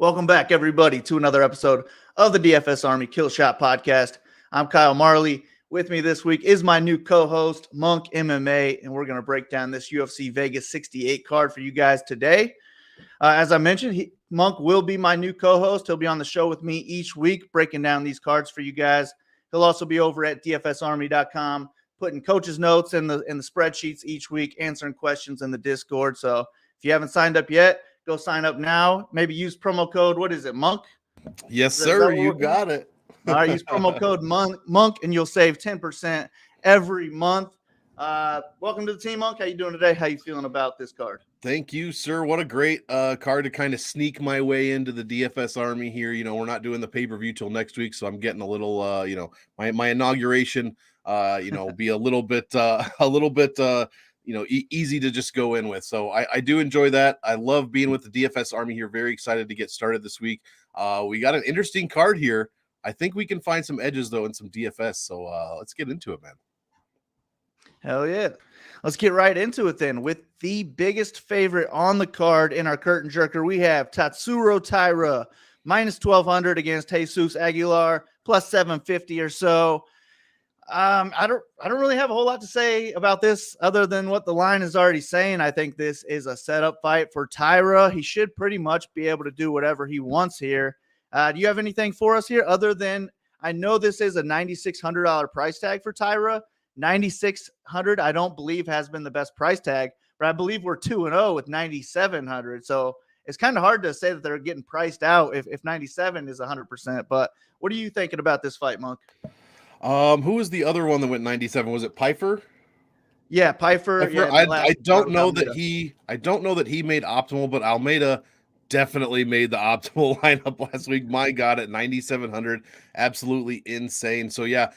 Welcome back, everybody, to another episode of the DFS Army Killshot podcast. I'm Kyle Marley. With me this week is my new co-host, Monk MMA, and we're going to break down this UFC Vegas 68 card for you guys today. As I mentioned, Monk will be my new co-host. He'll be on the show with me each week, breaking down these cards for you guys. He'll also be over at dfsarmy.com, putting coaches' notes in the spreadsheets each week, answering questions in the Discord. So if you haven't signed up yet, go sign up now. Maybe use promo code, what is it, Monk? Yes, sir. You got it. All right, use promo code Monk, and you'll save 10% every month. Welcome to the team, Monk. How you doing today? How you feeling about this card? Thank you, sir. What a great card to kind of sneak my way into the DFS Army here. You know, we're not doing the pay-per-view till next week, so I'm getting a little, my inauguration, be a little bit, easy to just go in with. So I do enjoy that. I love being with the DFS Army here. Very excited to get started this week. We got an interesting card here. I think we can find some edges, though, in some DFS. So let's get into it, man. Hell yeah. Let's get right into it then. With the biggest favorite on the card in our curtain jerker, we have Tatsuro Taira, minus 1,200 against Jesus Aguilar, plus 750 or so. I don't really have a whole lot to say about this other than what the line is already saying. I think this is a setup fight for Taira. He should pretty much be able to do whatever he wants here. Do you have anything for us here other than I know this is a $9,600 price tag for Taira. 9,600, I don't believe has been the best price tag, but I believe we're 2-0 with 9,700. So it's kind of hard to say that they're getting priced out if 97 is 100%. But what are you thinking about this fight, Monk? Who was the other one that went 97? Was it Piper? Yeah, Piper. Yeah, I don't know that he made optimal, but Almeida definitely made the optimal lineup last week. My God, at 9,700, absolutely insane. So yeah,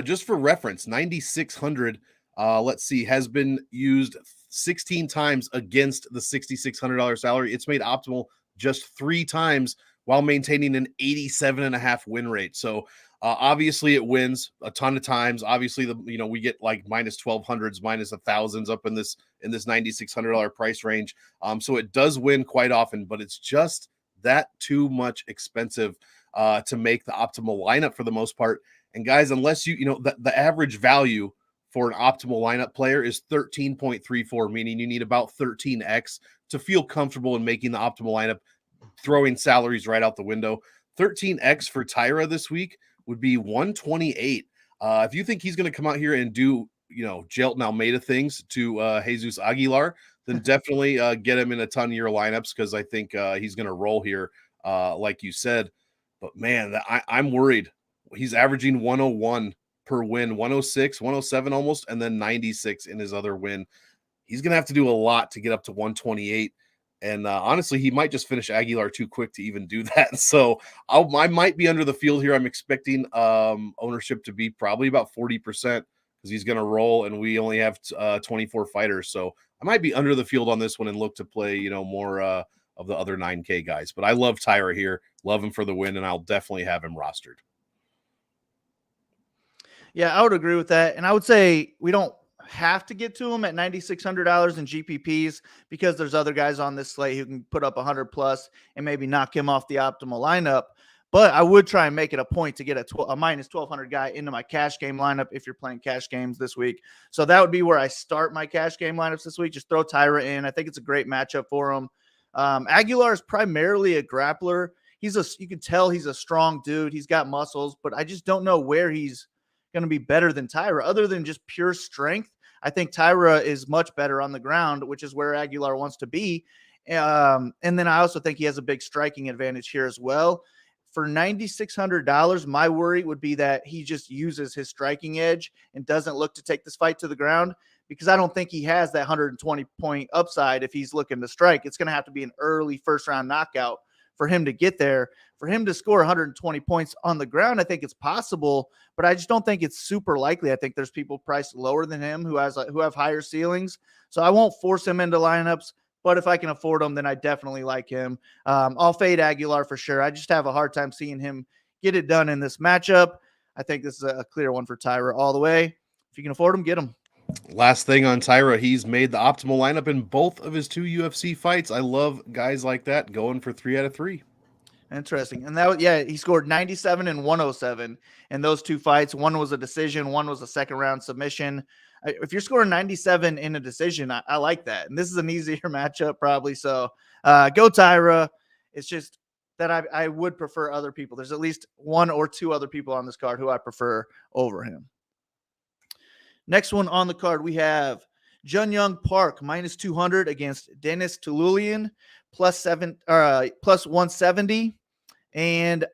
just for reference, 9,600, let's see, has been used 16 times against the $6,600 salary. It's made optimal just 3 times while maintaining an 87.5 win rate. So obviously it wins a ton of times. Obviously, we get like minus 1,200s, minus 1,000s up in this $9,600 price range. So it does win quite often, but it's just that too much expensive to make the optimal lineup for the most part. And guys, unless the average value for an optimal lineup player is 13.34, meaning you need about 13x to feel comfortable in making the optimal lineup, throwing salaries right out the window. 13x for Taira this week would be 128. If you think he's going to come out here and do, Jelton Almeida things to Jesus Aguilar, then definitely get him in a ton of your lineups because I think he's going to roll here, like you said. But man, I'm worried. He's averaging 101 per win, 106, 107 almost, and then 96 in his other win. He's going to have to do a lot to get up to 128. And honestly, he might just finish Aguilar too quick to even do that. So I might be under the field here. I'm expecting ownership to be probably about 40% because he's going to roll, and we only have 24 fighters. So I might be under the field on this one and look to play, more of the other 9K guys. But I love Taira here. Love him for the win, and I'll definitely have him rostered. Yeah, I would agree with that. And I would say we don't have to get to him at $9,600 in GPPs because there's other guys on this slate who can put up 100 plus and maybe knock him off the optimal lineup. But I would try and make it a point to get a minus 1,200 guy into my cash game lineup if you're playing cash games this week. So that would be where I start my cash game lineups this week. Just throw Taira in. I think it's a great matchup for him. Aguilar is primarily a grappler. You can tell he's a strong dude. He's got muscles, but I just don't know where he's going to be better than Taira other than just pure strength. I think Taira is much better on the ground, which is where Aguilar wants to be. And then I also think he has a big striking advantage here as well. For $9,600, my worry would be that he just uses his striking edge and doesn't look to take this fight to the ground because I don't think he has that 120-point upside if he's looking to strike. It's going to have to be an early first-round knockout for him to get there. For him to score 120 points on the ground, I think it's possible, but I just don't think it's super likely. I think there's people priced lower than him who have higher ceilings. So I won't force him into lineups, but if I can afford him, then I definitely like him. I'll fade Aguilar for sure. I just have a hard time seeing him get it done in this matchup. I think this is a clear one for Taira all the way. If you can afford him, get him. Last thing on Taira, he's made the optimal lineup in both of his 2 UFC fights. I love guys like that going for 3 out of 3. Interesting. And that was, yeah, he scored 97 and 107 in those two fights. One was a decision, one was a second round submission. If you're scoring 97 in a decision, I like that. And this is an easier matchup, probably. So go Taira. It's just that I would prefer other people. There's at least one or two other people on this card who I prefer over him. Next one on the card, we have Jeong Yeong Park minus 200 against Dennis Tiuliulin plus 170. And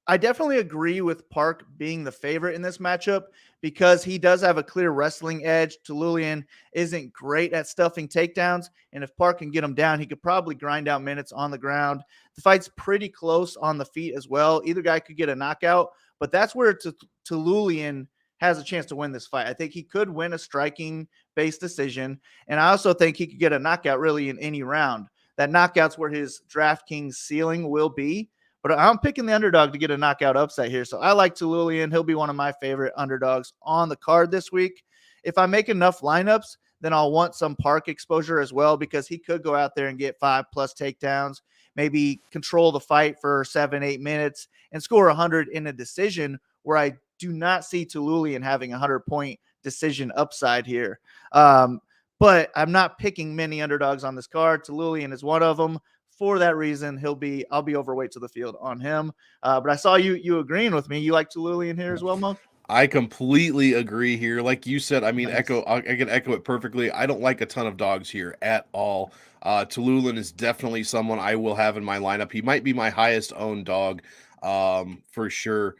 I definitely agree with Park being the favorite in this matchup because he does have a clear wrestling edge. Tiuliulin isn't great at stuffing takedowns, and if Park can get him down, he could probably grind out minutes on the ground. The fight's pretty close on the feet as well. Either guy could get a knockout, but that's where Tiuliulin has a chance to win this fight. I think he could win a striking-based decision, and I also think he could get a knockout really in any round. That knockout's where his DraftKings ceiling will be. But I'm picking the underdog to get a knockout upset here. So I like Tiuliulin. He'll be one of my favorite underdogs on the card this week. If I make enough lineups, then I'll want some Park exposure as well because he could go out there and get 5+ takedowns, maybe control the fight for 7-8 minutes and score 100 in a decision where I do not see Tiuliulin having a 100-point decision upside here. But I'm not picking many underdogs on this card. Tiuliulin is one of them. For that reason, I'll be overweight to the field on him. But I saw you agreeing with me. You like Tiuliulin here as well, Monk? I completely agree here. Like you said, I mean, Nice. I can echo it perfectly. I don't like a ton of dogs here at all. Tiuliulin is definitely someone I will have in my lineup. He might be my highest owned dog, for sure.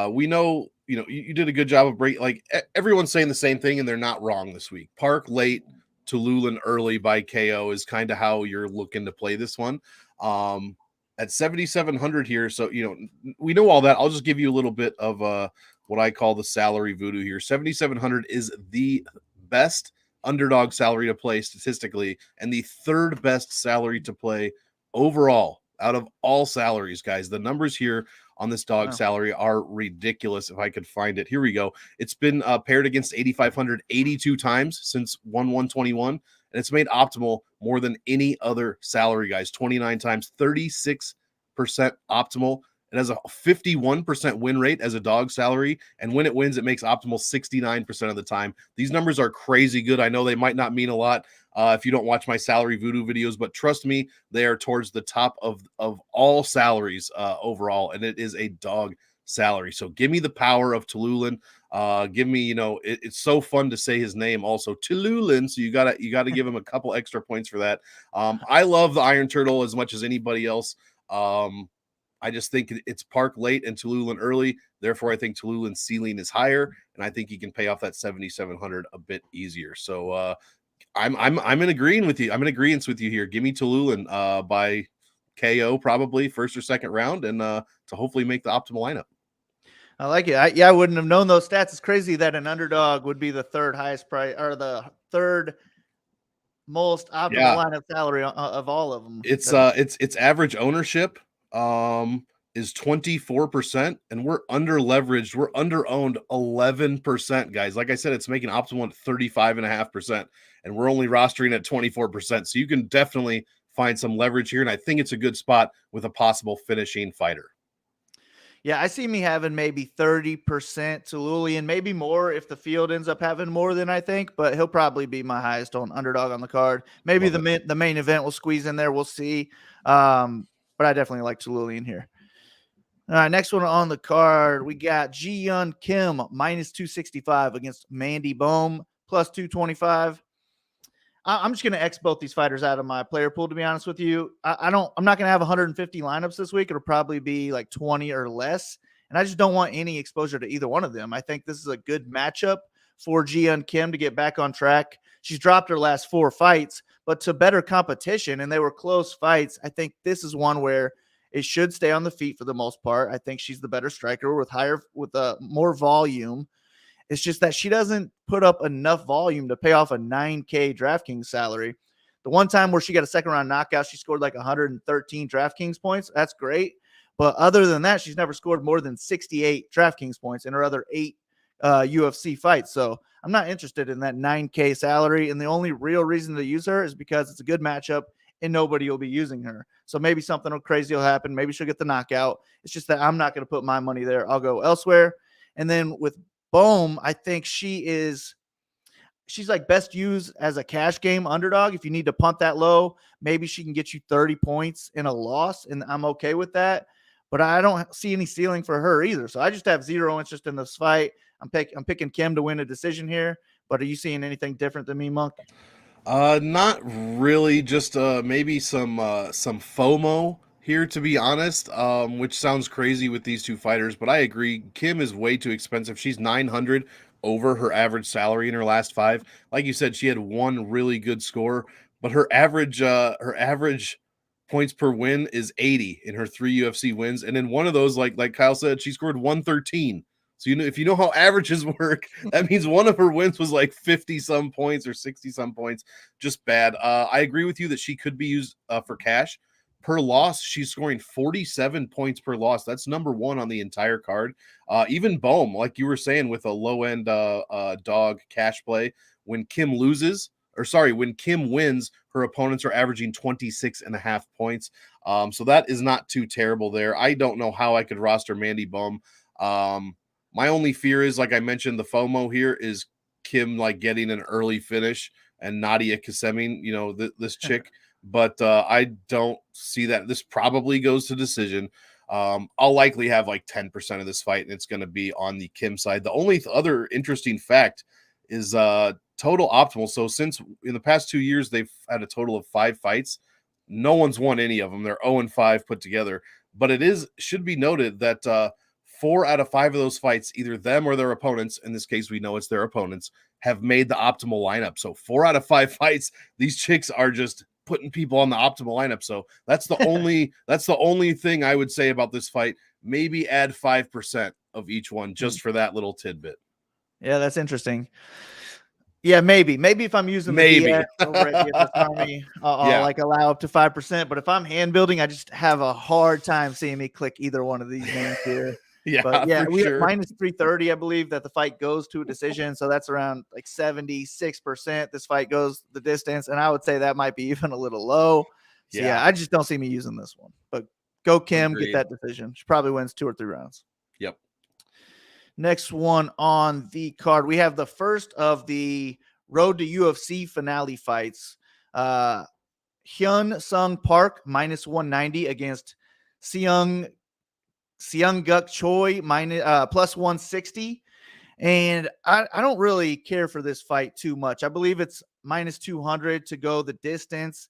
We know, you did a good job of everyone's saying the same thing, and they're not wrong this week. Park late, Tiuliulin early by KO is kind of how you're looking to play this one. At 7,700 here, so we know all that. I'll just give you a little bit of what I call the salary voodoo here. 7,700 is the best underdog salary to play statistically, and the third best salary to play overall out of all salaries, guys. The numbers here on this dog salary are ridiculous. If I could find it, here we go. It's been paired against 8,500 82 times since 1/1/21, and it's made optimal more than any other salary, guys. 29 times, 36% optimal. It has a 51% win rate as a dog salary, and when it wins, it makes optimal 69% of the time. These numbers are crazy good. I know they might not mean a lot if you don't watch my salary voodoo videos, but trust me, they are towards the top of all salaries overall, and it is a dog salary. So give me the power of Tiuliulin. Give me, it's so fun to say his name also, Tiuliulin. So you gotta give him a couple extra points for that. I love the Iron Turtle as much as anybody else. I just think it's Park late and Tiuliulin early. Therefore, I think Tiuliulin's ceiling is higher, and I think he can pay off that 7,700 a bit easier. So I'm in agreement with you. I'm in agreement with you here. Give me Tiuliulin by KO probably first or second round, and to hopefully make the optimal lineup. I like it. I wouldn't have known those stats. It's crazy that an underdog would be the third highest price or the third most optimal lineup salary of all of them. It's average ownership is 24%, and we're under leveraged. We're under owned 11%, guys. Like I said, it's making optimal at 35.5%, and we're only rostering at 24%. So you can definitely find some leverage here, and I think it's a good spot with a possible finishing fighter. Yeah, I see me having maybe 30% Tiuliulin, maybe more if the field ends up having more than I think, but he'll probably be my highest on underdog on the card. Maybe the main event will squeeze in there. We'll see. But I definitely like Tiuliulin here. All right, next one on the card, we got Jeong Kim minus 265 against Mandy Bohm plus 225. I'm just going to X both these fighters out of my player pool, to be honest with you. I'm not going to have 150 lineups this week. It'll probably be like 20 or less. And I just don't want any exposure to either one of them. I think this is a good matchup for Jeong Kim to get back on track. She's dropped her last 4 fights, but to better competition, and they were close fights. I think this is one where it should stay on the feet for the most part. I think she's the better striker with more volume. It's just that she doesn't put up enough volume to pay off a 9K DraftKings salary. The one time where she got a second round knockout, she scored like 113 DraftKings points. That's great. But other than that, she's never scored more than 68 DraftKings points in her other 8 UFC fights. So I'm not interested in that 9K salary. And the only real reason to use her is because it's a good matchup and nobody will be using her. So maybe something crazy will happen. Maybe she'll get the knockout. It's just that I'm not going to put my money there. I'll go elsewhere. And then with Bohm, I think she's like best used as a cash game underdog. If you need to punt that low, maybe she can get you 30 points in a loss, and I'm okay with that. But I don't see any ceiling for her either. So I just have zero interest in this fight. I'm picking Kim to win a decision here. But are you seeing anything different than me, Monk? Not really. Just maybe some FOMO here, to be honest. Which sounds crazy with these two fighters, but I agree. Kim is way too expensive. She's 900 over her average salary in her last 5. Like you said, she had one really good score, but her average points per win is 80 in her 3 UFC wins, and in one of those, like Kyle said, she scored 113. So if you know how averages work, that means one of her wins was like 50 some points or 60 some points. Just bad. I agree with you that she could be used for cash. Per loss, she's scoring 47 points per loss. That's number 1 on the entire card. Even Bohm, like you were saying, with a low end dog cash play, when Kim wins, her opponents are averaging 26.5 points. So that is not too terrible there. I don't know how I could roster Mandy Bohm. My only fear is, like I mentioned, the FOMO here is Kim like getting an early finish and Nadia Kaseming, this chick. But I don't see that. This probably goes to decision. I'll likely have like 10% of this fight, and it's going to be on the Kim side. The only other interesting fact is total optimal. So since in the past 2 years, they've had a total of 5 fights. No one's won any of them. They're 0-5 put together. But should be noted that 4 out of 5 of those fights, either them or their opponents, in this case, we know it's their opponents, have made the optimal lineup. So 4 out of 5 fights, these chicks are just putting people on the optimal lineup. So that's the only thing I would say about this fight. Maybe add 5% of each one just for that little tidbit. Yeah, that's interesting. Yeah, maybe if I'm using the DX over at DFS Army, I'll like allow up to 5%. But if I'm hand building, I just have a hard time seeing me click either one of these names here. But yeah, we have minus 330, I believe, that the fight goes to a decision. So that's around like 76%. This fight goes the distance, and I would say that might be even a little low. So yeah, I just don't see me using this one. But go Kim, get that decision. She probably wins 2 or 3 rounds. Yep. Next one on the card, we have the first of the Road to UFC finale fights. Hyun Sung Park minus 190 against Choi plus 160. And I don't really care for this fight too much. I believe it's minus 200 to go the distance.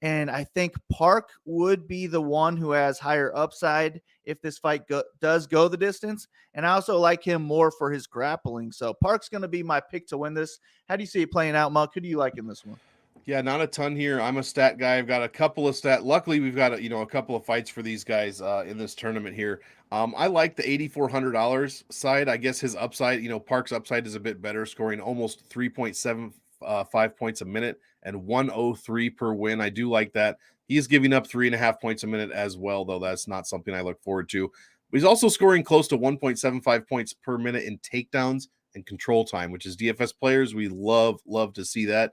And I think Park would be the one who has higher upside if this fight does go the distance. And I also like him more for his grappling. So Park's going to be my pick to win this. How do you see it playing out, Monk? Who do you like in this one? Yeah, not a ton here. I'm a stat guy. I've got a couple of Luckily, we've got a couple of fights for these guys in this tournament here. I like the $8,400 side. I guess his upside, Park's upside is a bit better, scoring almost 3.75 points a minute and 103 per win. I do like that. He's giving up 3.5 points a minute as well, though that's not something I look forward to. But he's also scoring close to 1.75 points per minute in takedowns and control time, which is DFS players. We love to see that.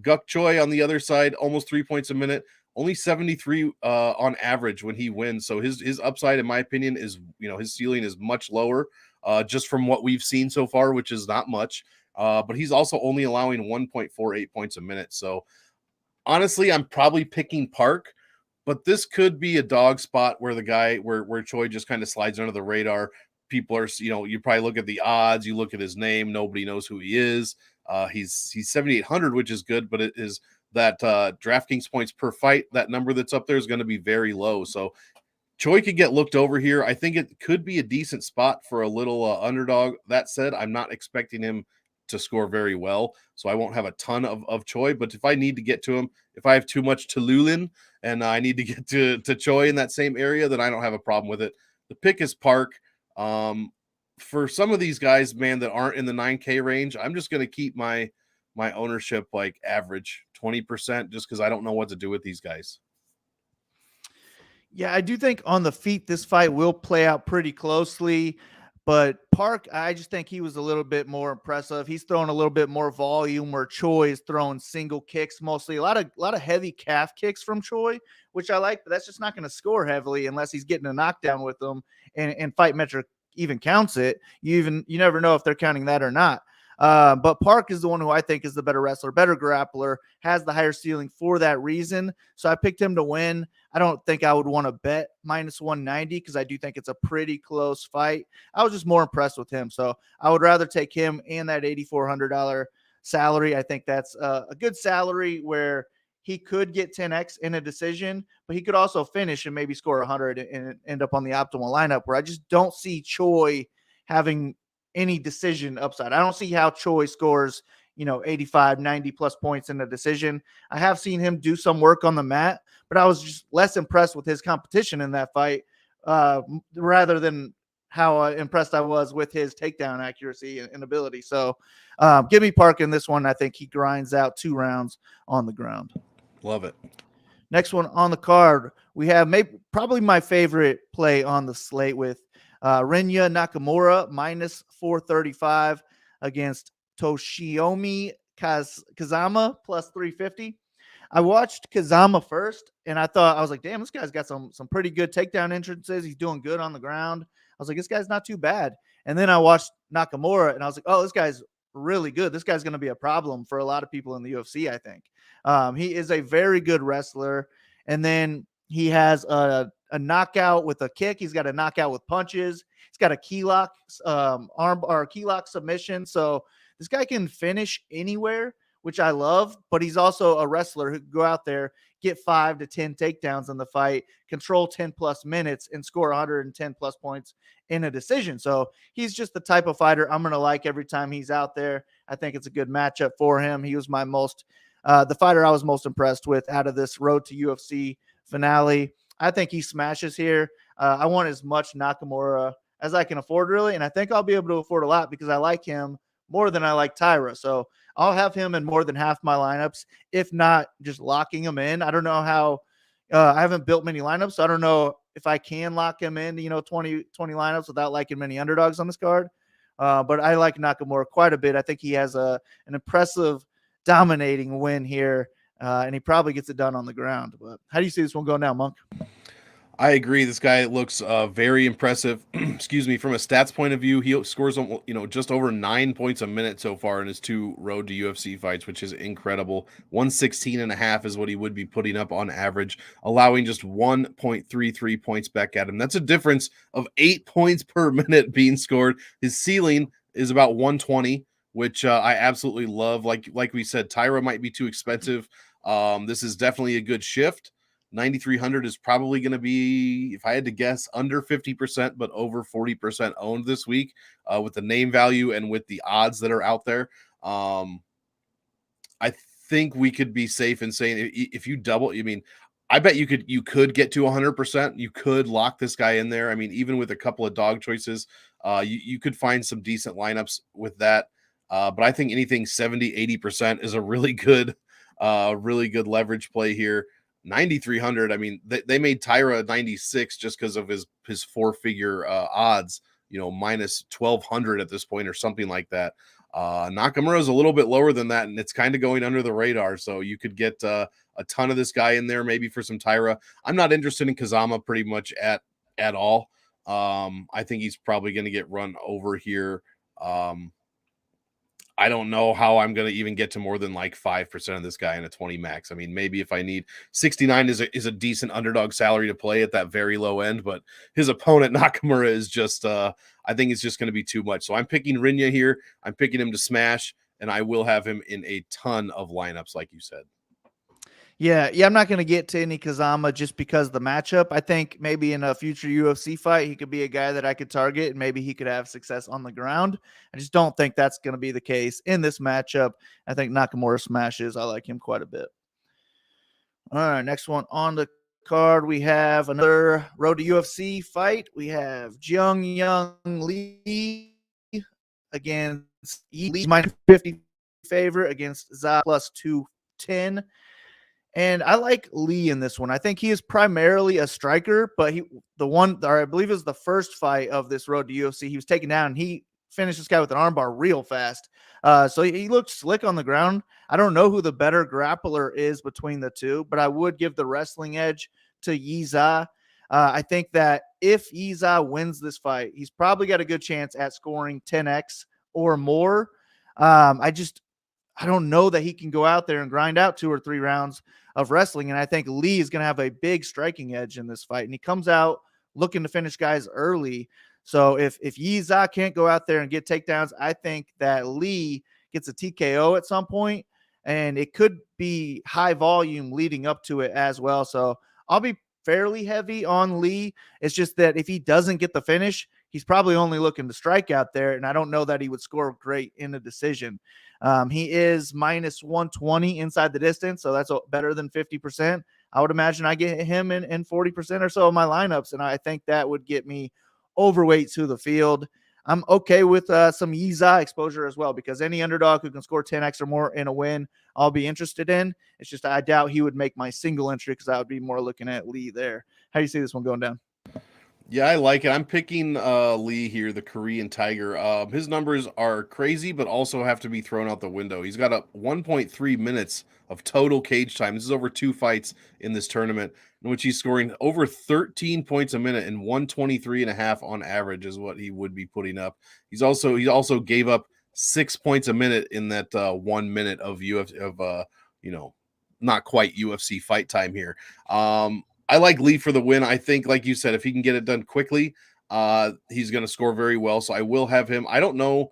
Guk Choi on the other side, almost 3 points a minute, only 73 on average when he wins. So his upside, in my opinion, is his ceiling is much lower, just from what we've seen so far, which is not much. But he's also only allowing 1.48 points a minute. So honestly, I'm probably picking Park, but this could be a dog spot where where Choi just kind of slides under the radar. People are, you probably look at the odds, you look at his name, nobody knows who he is. He's 7,800, which is good, but it is that DraftKings points per fight, that number that's up there is going to be very low. So Choi could get looked over here. I think it could be a decent spot for a little underdog. That said, I'm not expecting him to score very well, so I won't have a ton of Choi. But if I need to get to him, if I have too much Tiuliulin and I need to get to Choi in that same area, then I don't have a problem with it. The pick is Park. For some of these guys, man, that aren't in the 9K range, I'm just going to keep my ownership like average 20%, just because I don't know what to do with these guys. Yeah, I do think on the feet, this fight will play out pretty closely. But Park, I just think he was a little bit more impressive. He's throwing a little bit more volume where Choi is throwing single kicks mostly. A lot of heavy calf kicks from Choi, which I like, but that's just not going to score heavily unless he's getting a knockdown with them and fight metric even counts it. You never know if they're counting that or not. But Park is the one who I think is the better wrestler, better grappler, has the higher ceiling for that reason. So I picked him to win. I don't think I would want to bet minus 190 because I do think it's a pretty close fight. I was just more impressed with him. So I would rather take him and that $8,400 salary. I think that's a good salary where he could get 10x in a decision, but he could also finish and maybe score 100 and end up on the optimal lineup where I just don't see Choi having any decision upside. I don't see how Choi scores, 85, 90 plus points in a decision. I have seen him do some work on the mat, but I was just less impressed with his competition in that fight rather than how impressed I was with his takedown accuracy and ability. So give me Park in this one. I think he grinds out 2 rounds on the ground. Love it. Next one on the card, we have probably my favorite play on the slate with Rinya Nakamura minus 435 against Toshiomi Kazama plus 350. I watched Kazama first, and I was like, damn, this guy's got some pretty good takedown entrances. He's doing good on the ground. I was like, this guy's not too bad. And then I watched Nakamura, and I was like, oh, this guy's really good. This guy's going to be a problem for a lot of people in the UFC, I think. He is a very good wrestler. And then he has a knockout with a kick. He's got a knockout with punches. He's got a key lock, key lock submission. So this guy can finish anywhere, which I love, but he's also a wrestler who can go out there, get 5 to 10 takedowns in the fight, control 10 plus minutes, and score 110 plus points in a decision. So he's just the type of fighter I'm going to like every time he's out there. I think it's a good matchup for him. He was the fighter I was most impressed with out of this road to UFC finale. I think he smashes here. I want as much Nakamura as I can afford, really, and I think I'll be able to afford a lot because I like him more than I like Taira. So I'll have him in more than half my lineups, if not just locking him in. I don't know how I haven't built many lineups, so I don't know if I can lock him in, 20 lineups without liking many underdogs on this card. But I like Nakamura quite a bit. I think he has an impressive dominating win here, and he probably gets it done on the ground. But how do you see this one going now, Monk? I agree. This guy looks very impressive. Excuse me. From a stats point of view, he scores just over 9 points a minute so far in his 2 road to UFC fights, which is incredible. 116.5 is what he would be putting up on average, allowing just 1.33 points back at him. That's a difference of 8 points per minute being scored. His ceiling is about 120, which I absolutely love. Like we said, Taira might be too expensive. This is definitely a good shift. 9,300 is probably going to be, if I had to guess, under 50%, but over 40% owned this week with the name value and with the odds that are out there. I think we could be safe in saying if you double, I bet you could get to 100%. You could lock this guy in there. Even with a couple of dog choices, you could find some decent lineups with that. But I think anything 70, 80% is a really good leverage play here. 9,300. They made Taira 96 just because of his 4-figure odds, minus 1,200 at this point or something like that. Nakamura is a little bit lower than that, and it's kind of going under the radar. So you could get a ton of this guy in there, maybe for some Taira. I'm not interested in Kazama pretty much at all. I think he's probably going to get run over here. I don't know how I'm going to even get to more than like 5% of this guy in a 20 max. Maybe if I need 69 is a decent underdog salary to play at that very low end, but his opponent Nakamura is just, I think it's just going to be too much. So I'm picking Rinya here. I'm picking him to smash, and I will have him in a ton of lineups, like you said. Yeah, I'm not going to get to any Kazama just because of the matchup. I think maybe in a future UFC fight, he could be a guy that I could target, and maybe he could have success on the ground. I just don't think that's going to be the case in this matchup. I think Nakamura smashes. I like him quite a bit. All right, next one on the card, we have another road to UFC fight. We have Jeong Yeong Lee against Lee, minus 50 favorite against Za plus 210. And I like Lee in this one. I think he is primarily a striker, but I believe it was the first fight of this road to UFC. He was taken down and he finished this guy with an armbar real fast. So he looked slick on the ground. I don't know who the better grappler is between the two, but I would give the wrestling edge to Yiza. I think that if Yiza wins this fight, he's probably got a good chance at scoring 10x or more. I don't know that he can go out there and grind out 2 or 3 rounds of wrestling. And I think Lee is going to have a big striking edge in this fight. And he comes out looking to finish guys early. So if Yiza can't go out there and get takedowns, I think that Lee gets a TKO at some point, and it could be high volume leading up to it as well. So I'll be fairly heavy on Lee. It's just that if he doesn't get the finish, he's probably only looking to strike out there. And I don't know that he would score great in a decision. He is minus 120 inside the distance, so that's better than 50%. I would imagine I get him in 40% or so of my lineups, and I think that would get me overweight to the field. I'm okay with some Yiza exposure as well, because any underdog who can score 10x or more in a win, I'll be interested in. It's just I doubt he would make my single entry, because I would be more looking at Lee there. How do you see this one going down? Yeah, I like it. I'm picking Lee here, the Korean Tiger. His numbers are crazy, but also have to be thrown out the window. He's got a 1.3 minutes of total cage time. This is over 2 fights in this tournament, in which he's scoring over 13 points a minute, and 123.5 on average is what he would be putting up. He also gave up 6 points a minute in that 1 minute of not quite UFC fight time here. I like Lee for the win. I think, like you said, if he can get it done quickly, he's going to score very well. So I will have him. I don't know.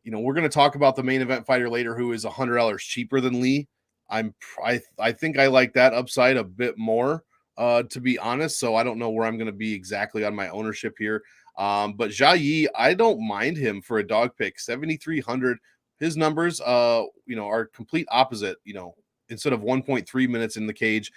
We're going to talk about the main event fighter later, who is $100 cheaper than Lee. I think I like that upside a bit more, to be honest. So I don't know where I'm going to be exactly on my ownership here. But Jia Yi, I don't mind him for a dog pick. 7,300. His numbers, are complete opposite. Instead of 1.3 minutes in the cage,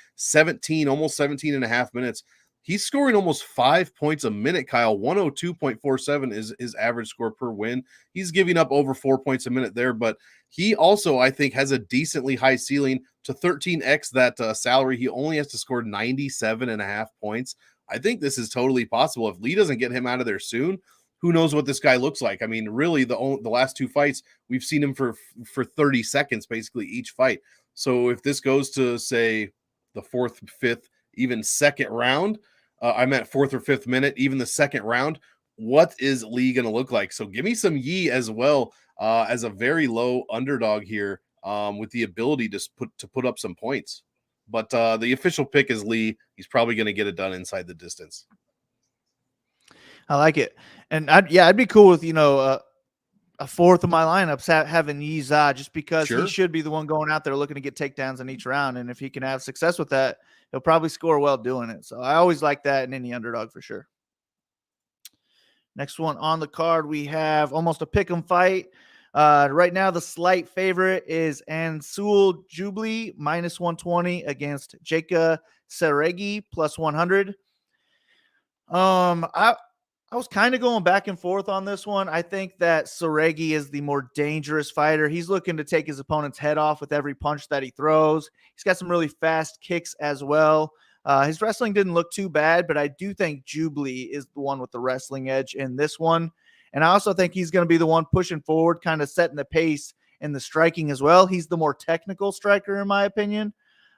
almost 17 and a half minutes. He's scoring almost 5 points a minute, Kyle. 102.47 is his average score per win. He's giving up over 4 points a minute there, but he also, I think, has a decently high ceiling. To 13x that salary, he only has to score 97.5 points. I think this is totally possible. If Lee doesn't get him out of there soon, who knows what this guy looks like? I mean, really, the last 2 fights, we've seen him for 30 seconds, basically, each fight. So if this goes to, say, the 4th, 5th, even 2nd round, I meant 4th or 5th minute, even the 2nd round, what is Lee going to look like? So give me some Yi as well, as a very low underdog here, with the ability to put up some points. But the official pick is Lee. He's probably going to get it done inside the distance. I like it. And I'd be cool with, a fourth of my lineups having Yiza, just because he should be the one going out there looking to get takedowns in each round. And if he can have success with that, he'll probably score well doing it. So I always like that in any underdog for sure. Next one on the card, we have almost a pick 'em fight. Right now, the slight favorite is Anshul Jubli, minus 120 against Jeka Saragih, plus 100. I was kind of going back and forth on this one. I think that Saragih is the more dangerous fighter. He's looking to take his opponent's head off with every punch that he throws. He's got some really fast kicks as well. His wrestling didn't look too bad, but I do think Jubli is the one with the wrestling edge in this one. And I also think he's going to be the one pushing forward, kind of setting the pace in the striking as well. He's the more technical striker, in my opinion.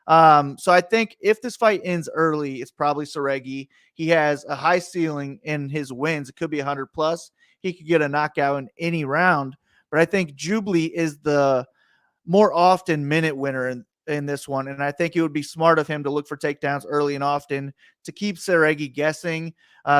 So I think if this fight ends early, it's probably Saragih. He has a high ceiling in his wins. It could be 100 plus. He could get a knockout in any round. But I think Jubli is the more often minute winner in this one. And I think it would be smart of him to look for takedowns early and often to keep Saragih guessing.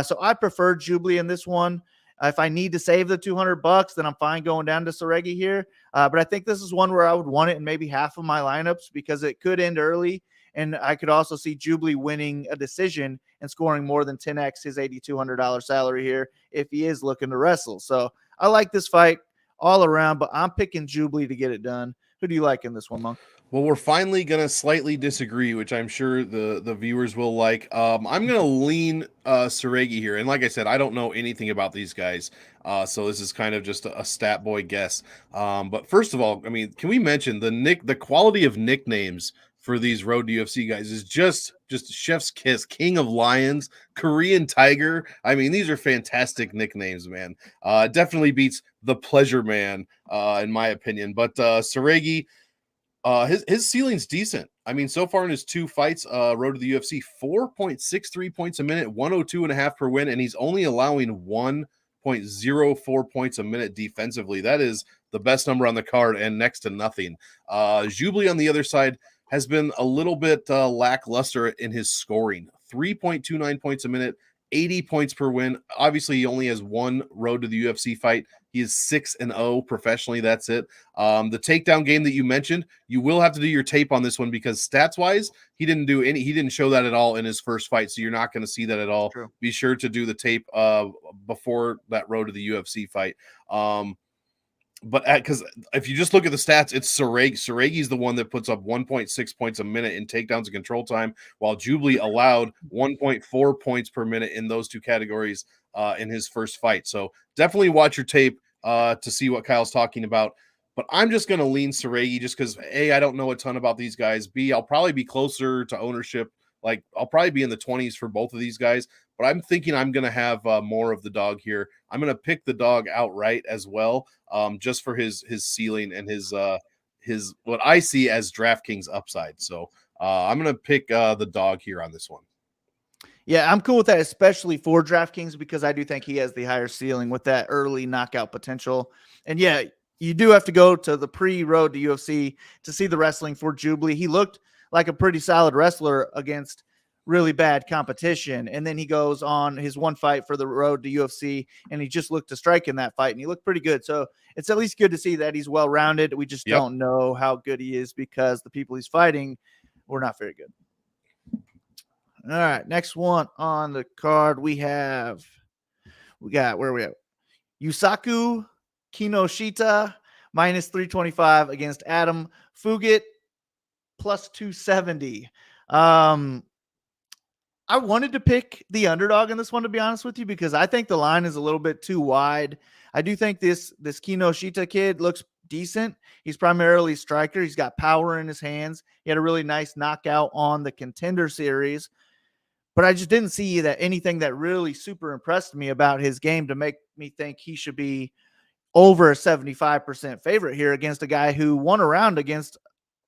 So I prefer Jubli in this one. If I need to save the $200, then I'm fine going down to Saragih here. But I think this is one where I would want it in maybe half of my lineups, because it could end early. And I could also see Jubli winning a decision and scoring more than 10x his $8,200 salary here if he is looking to wrestle. So I like this fight all around, but I'm picking Jubli to get it done. Who do you like in this one, Monk? Well, we're finally going to slightly disagree, which I'm sure the viewers will like. I'm going to lean Saragih here. And like I said, I don't know anything about these guys. So this is kind of just a stat boy guess. But first of all, I mean, can we mention the quality of nicknames for these road to UFC guys is just chef's kiss, king of lions, Korean tiger. I mean, these are fantastic nicknames, man. Definitely beats the pleasure man, in my opinion. But Saragih, his ceiling's decent. I mean, so far in his 2 fights, road to the UFC, 4.63 points a minute, 102.5 per win, and he's only allowing 1.04 points a minute defensively. That is the best number on the card and next to nothing. Jubli on the other side has been a little bit lackluster in his scoring. 3.29 points a minute, 80 points per win. Obviously, he only has 1 road to the UFC fight. He is 6-0 professionally. That's it. The takedown game that you mentioned, you will have to do your tape on this one because stats wise, he didn't show that at all in his first fight. So you're not going to see that at all. True. Be sure to do the tape before that road to the UFC fight. But because if you just look at the stats, it's Saragih's the one that puts up 1.6 points a minute in takedowns and control time, while Jubli allowed 1.4 points per minute in those 2 categories in his first fight. So definitely watch your tape to see what Kyle's talking about. But I'm just going to lean Saragih just because, A, I don't know a ton about these guys. B, I'll probably be closer to ownership. Like, I'll probably be in the 20s for both of these guys. But I'm thinking I'm going to have more of the dog here. I'm going to pick the dog outright as well, just for his ceiling and his what I see as DraftKings upside. So I'm going to pick the dog here on this one. Yeah, I'm cool with that, especially for DraftKings, because I do think he has the higher ceiling with that early knockout potential. And yeah, you do have to go to the pre-road to UFC to see the wrestling for Jubli. He looked like a pretty solid wrestler against really bad competition. And then he goes on his 1 fight for the road to UFC, and he just looked to strike in that fight, and he looked pretty good. So it's at least good to see that he's well-rounded. We just don't know how good he is because the people he's fighting were not very good. All right, next one on the card we got where are we at? Yusaku Kinoshita minus 325 against Adam Fugitt plus 270. I wanted to pick the underdog in this one, to be honest with you, because I think the line is a little bit too wide. I do think this Kinoshita kid looks decent. He's primarily striker. He's got power in his hands. He had a really nice knockout on the Contender Series. But I just didn't see that anything that really super impressed me about his game to make me think he should be over a 75% favorite here against a guy who won a round against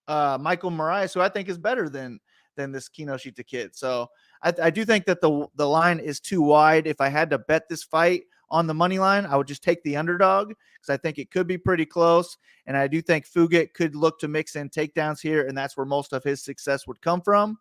Michael Moraes, who I think is better than this Kinoshita kid. So I do think that the line is too wide. If I had to bet this fight on the money line, I would just take the underdog because I think it could be pretty close. And I do think Fugitt could look to mix in takedowns here, and that's where most of his success would come from.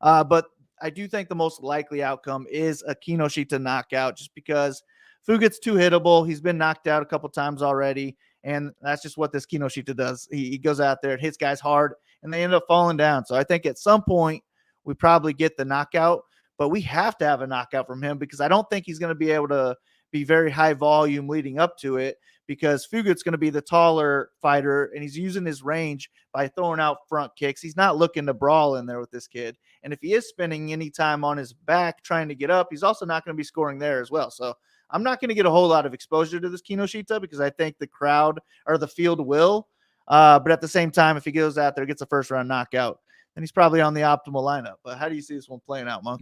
But I do think the most likely outcome is a Kinoshita knockout just because Fugitt's too hittable. He's been knocked out a couple times already, and that's just what this Kinoshita does. He goes out there and hits guys hard, and they end up falling down. So I think at some point we probably get the knockout, but we have to have a knockout from him because I don't think he's going to be able to be very high volume leading up to it because Fugitt's going to be the taller fighter, and he's using his range by throwing out front kicks. He's not looking to brawl in there with this kid. And if he is spending any time on his back trying to get up, he's also not going to be scoring there as well. So I'm not going to get a whole lot of exposure to this Kinoshita because I think the crowd or the field will. But at the same time, if he goes out there, gets a first-round knockout, then he's probably on the optimal lineup. But how do you see this one playing out, Monk?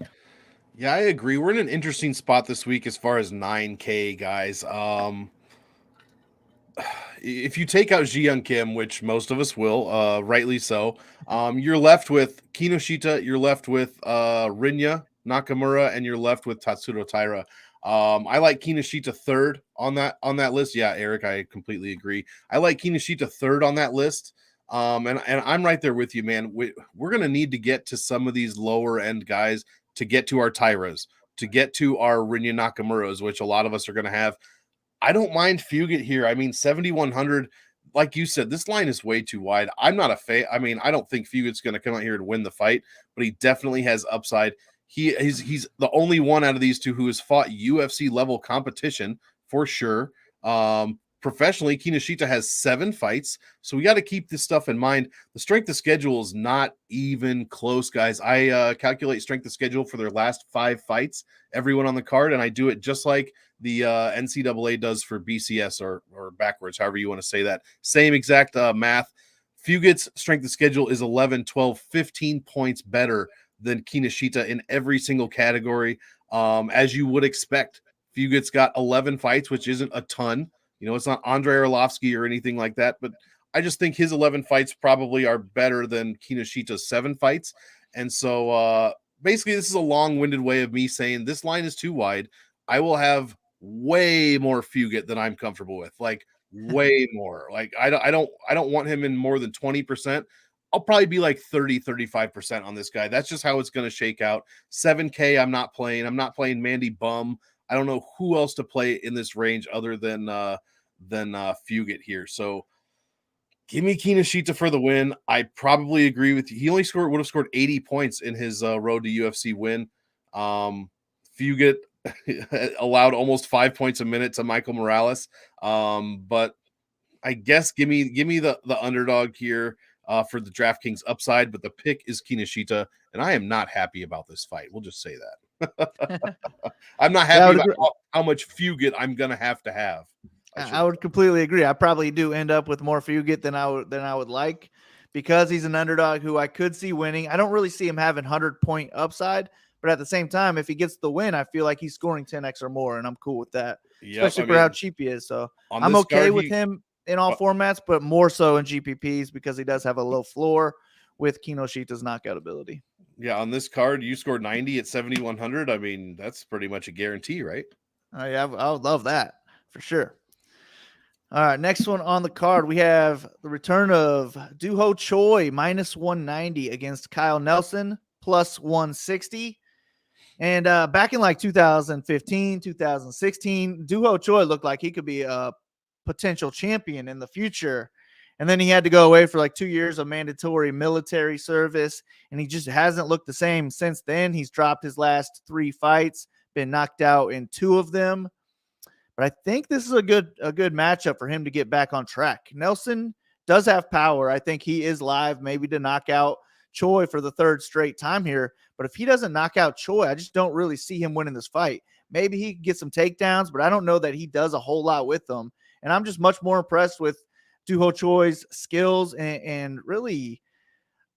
Yeah, I agree. We're in an interesting spot this week as far as 9K, guys. If you take out Jeong Yeong Kim, which most of us will, rightly so, you're left with Kinoshita, you're left with Rinya, Nakamura, and you're left with Tatsuro Taira. I like Kinoshita third on that list. Yeah, Eric, I completely agree. I like Kinoshita third on that list. And I'm right there with you, man. We're going to need to get to some of these lower end guys to get to our Tairas, to get to our Rinya Nakamuras, which a lot of us are going to have. I don't mind Fugitt here. I mean, 7,100, like you said, this line is way too wide. I'm not a fan. I mean, I don't think Fugitt's going to come out here and win the fight, but he definitely has upside. He's the only one out of these two who has fought UFC level competition for sure. Professionally, Kinoshita has 7 fights, so we got to keep this stuff in mind. The strength of schedule is not even close, guys. I calculate strength of schedule for their last 5 fights, everyone on the card, and I do it just like the NCAA does for BCS or backwards, however you want to say that. Same exact math. Fugitt's strength of schedule is 11, 12, 15 points better than Kinoshita in every single category. As you would expect, Fugitt's got 11 fights, which isn't a ton. It's not Andrei Arlovsky or anything like that, but I just think his 11 fights probably are better than Kinoshita's 7 fights. And so basically, this is a long-winded way of me saying this line is too wide. I will have way more Fugitt than I'm comfortable with, like way more. Like I don't want him in more than 20%. I'll probably be like 30, 35% on this guy. That's just how it's going to shake out. 7K, I'm not playing. I'm not playing Mandy Bohm. I don't know who else to play in this range other than Fugitt here. So give me Kinoshita for the win. I probably agree with you. He only would have scored 80 points in his road to UFC win. Fugitt allowed almost 5 points a minute to Michael Morales. But I guess give me the underdog here for the DraftKings upside, but the pick is Kinoshita, and I am not happy about this fight. We'll just say that. I'm not happy about how much Fugitt I'm gonna have. I would completely agree. I probably do end up with more Fugitt than I would like, because he's an underdog who I could see winning. I don't really see him having 100-point upside, but at the same time, if he gets the win, I feel like he's scoring 10x or more, and I'm cool with that, especially for how cheap he is. So I'm okay with him in all formats, but more so in GPPs because he does have a low floor with Kinoshita's knockout ability. Yeah, on this card, you scored 90 at 7,100. I mean, that's pretty much a guarantee, right? Oh, yeah, I would love that for sure. All right, next one on the card, we have the return of Duho Choi, minus 190 against Kyle Nelson, plus 160. And back in like 2015, 2016, Duho Choi looked like he could be a potential champion in the future. And then he had to go away for like 2 years of mandatory military service, and he just hasn't looked the same since then. He's dropped his last 3 fights, been knocked out in 2 of them. But I think this is a good matchup for him to get back on track. Nelson does have power. I think he is live maybe to knock out Choi for the 3rd straight time here. But if he doesn't knock out Choi, I just don't really see him winning this fight. Maybe he can get some takedowns, but I don't know that he does a whole lot with them. And I'm just much more impressed with Duho Choi's skills and really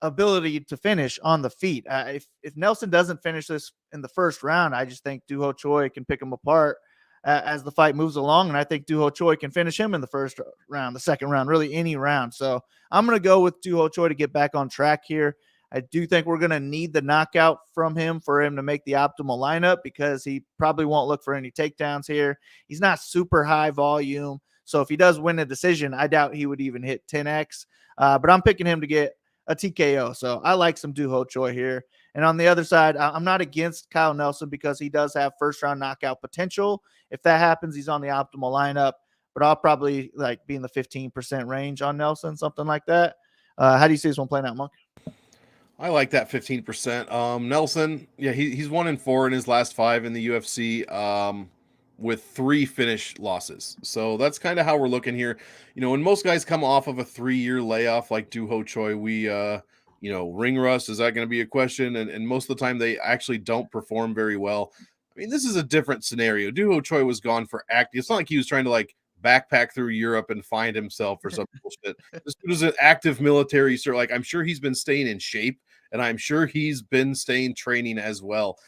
ability to finish on the feet. If Nelson doesn't finish this in the 1st round, I just think Duho Choi can pick him apart as the fight moves along. And I think Duho Choi can finish him in the 1st round, the 2nd round, really any round. So I'm going to go with Duho Choi to get back on track here. I do think we're going to need the knockout from him for him to make the optimal lineup, because he probably won't look for any takedowns here. He's not super high volume. So if he does win a decision, I doubt he would even hit 10x. But I'm picking him to get a TKO. So I like some Duho Choi here. And on the other side, I'm not against Kyle Nelson because he does have 1st-round knockout potential. If that happens, he's on the optimal lineup. But I'll probably like be in the 15% range on Nelson, something like that. How do you see this one playing out, Monk? I like that 15%. Nelson, yeah, he's 1-4 in his last 5 in the UFC, with 3 finish losses. So that's kind of how we're looking here. When most guys come off of a 3-year layoff like Duho Choi, we ring rust, is that going to be a question? And most of the time they actually don't perform very well. I mean, this is a different scenario. Duho Choi was gone for acting. It's not like he was trying to like backpack through Europe and find himself or some bullshit. This dude is an active military, so like I'm sure he's been staying in shape, and I'm sure he's been staying training as well.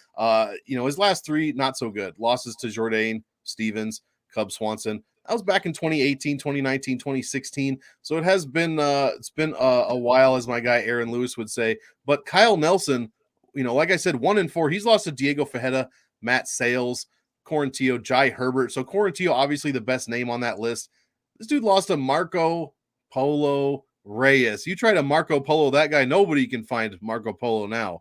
His last 3 not so good. Losses to Jourdain, Stevens, Cub Swanson. That was back in 2018, 2019, 2016. So it has been a while, as my guy Aaron Lewis would say. But Kyle Nelson, like I said, 1-4. He's lost to Diego Fajeda, Matt Sales, Corentillo, Jai Herbert. So Corentillo, obviously the best name on that list. This dude lost to Marco Polo Reyes. You try to Marco Polo that guy, nobody can find Marco Polo now.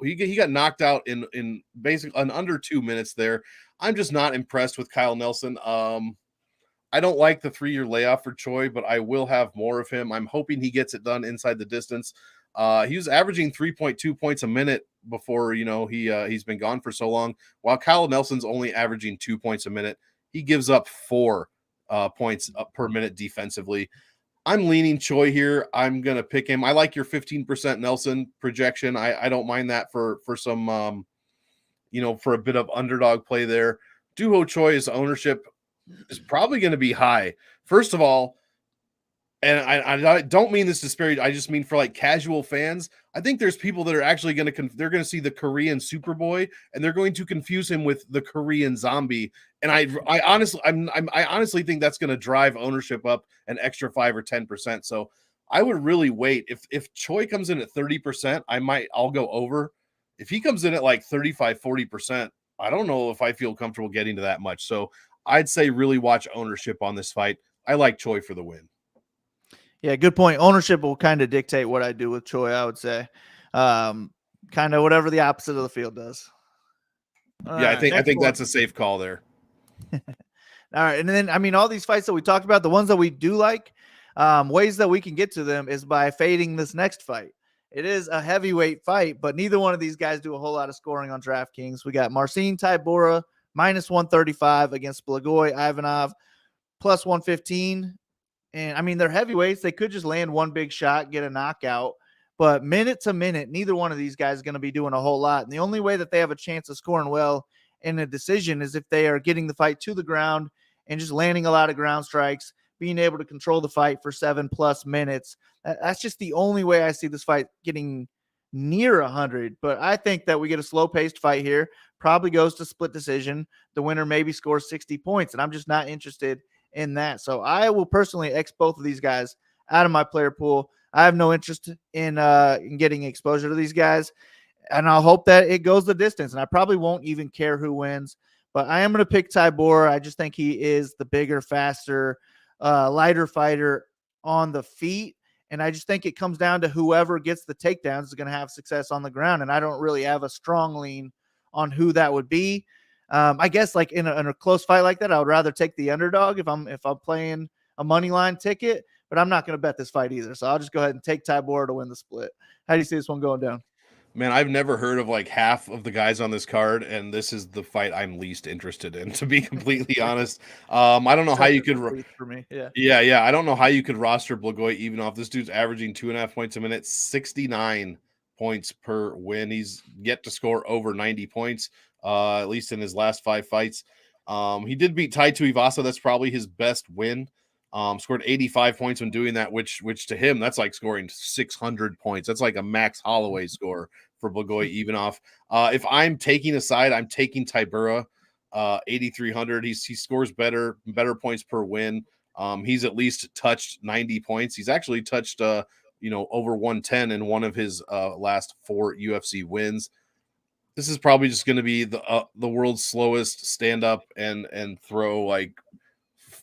He got knocked out in basically under 2 minutes there. I'm just not impressed with Kyle Nelson. I don't like the 3-year layoff for Choi, but I will have more of him. I'm hoping he gets it done inside the distance. He was averaging 3.2 points a minute before, he's been gone for so long, while Kyle Nelson's only averaging 2 points a minute. He gives up 4 points per minute defensively. I'm leaning Choi here. I'm going to pick him. I like your 15% Nelson projection. I don't mind that for some, for a bit of underdog play there. Duho Choi's ownership is probably going to be high. First of all, And I don't mean this disparity. I just mean for like casual fans. I think there's people that are actually going to they're going to see the Korean Superboy and they're going to confuse him with the Korean Zombie. And I honestly think that's going to drive ownership up an extra 5 or 10%. So I would really wait. If Choi comes in at 30%, I'll go over. If he comes in at like 35, 40%, I don't know if I feel comfortable getting to that much. So I'd say really watch ownership on this fight. I like Choi for the win. Yeah, good point. Ownership will kind of dictate what I do with Choi, I would say. Kind of whatever the opposite of the field does. I think that's a safe call there. All right. And then, I mean, all these fights that we talked about, the ones that we do like, ways that we can get to them is by fading this next fight. It is a heavyweight fight, but neither one of these guys do a whole lot of scoring on DraftKings. We got Marcin Tybura minus 135 against Blagoy Ivanov plus 115. And I mean, they're heavyweights. They could just land one big shot, get a knockout. But minute to minute, neither one of these guys is going to be doing a whole lot. And the only way that they have a chance of scoring well in a decision is if they are getting the fight to the ground and just landing a lot of ground strikes, being able to control the fight for 7+ minutes. That's just the only way I see this fight getting near 100. But I think that we get a slow-paced fight here. Probably goes to split decision. The winner maybe scores 60 points, and I'm just not interested in that. So I will personally X both of these guys out of my player pool. I have no interest in getting exposure to these guys, and I'll hope that it goes the distance. And I probably won't even care who wins, but I am going to pick Tybura. I just think he is the bigger, faster, lighter fighter on the feet. And I just think it comes down to whoever gets the takedowns is going to have success on the ground. And I don't really have a strong lean on who that would be. I guess like in a close fight like that, I would rather take the underdog if I'm playing a money line ticket, but I'm not going to bet this fight either. So I'll just go ahead and take Tybura to win the split. How do you see this one going down? Man, I've never heard of like half of the guys on this card, and this is the fight I'm least interested in, to be completely honest. I don't know how you could for me. Yeah. I don't know how you could roster Blagoy even off. This dude's averaging 2.5 points a minute, 69 points per win. He's yet to score over 90 points, at least in his last 5 fights. He did beat Tai Tuivasa. That's probably his best win. Scored 85 points when doing that, which to him, that's like scoring 600 points. That's like a Max Holloway score for Blagoy Ivanov. If I'm taking a side, I'm taking Tybura, 8,300. He scores better points per win. He's at least touched 90 points. He's actually touched, over 110 in one of his last 4 UFC wins. This is probably just going to be the world's slowest stand up and throw like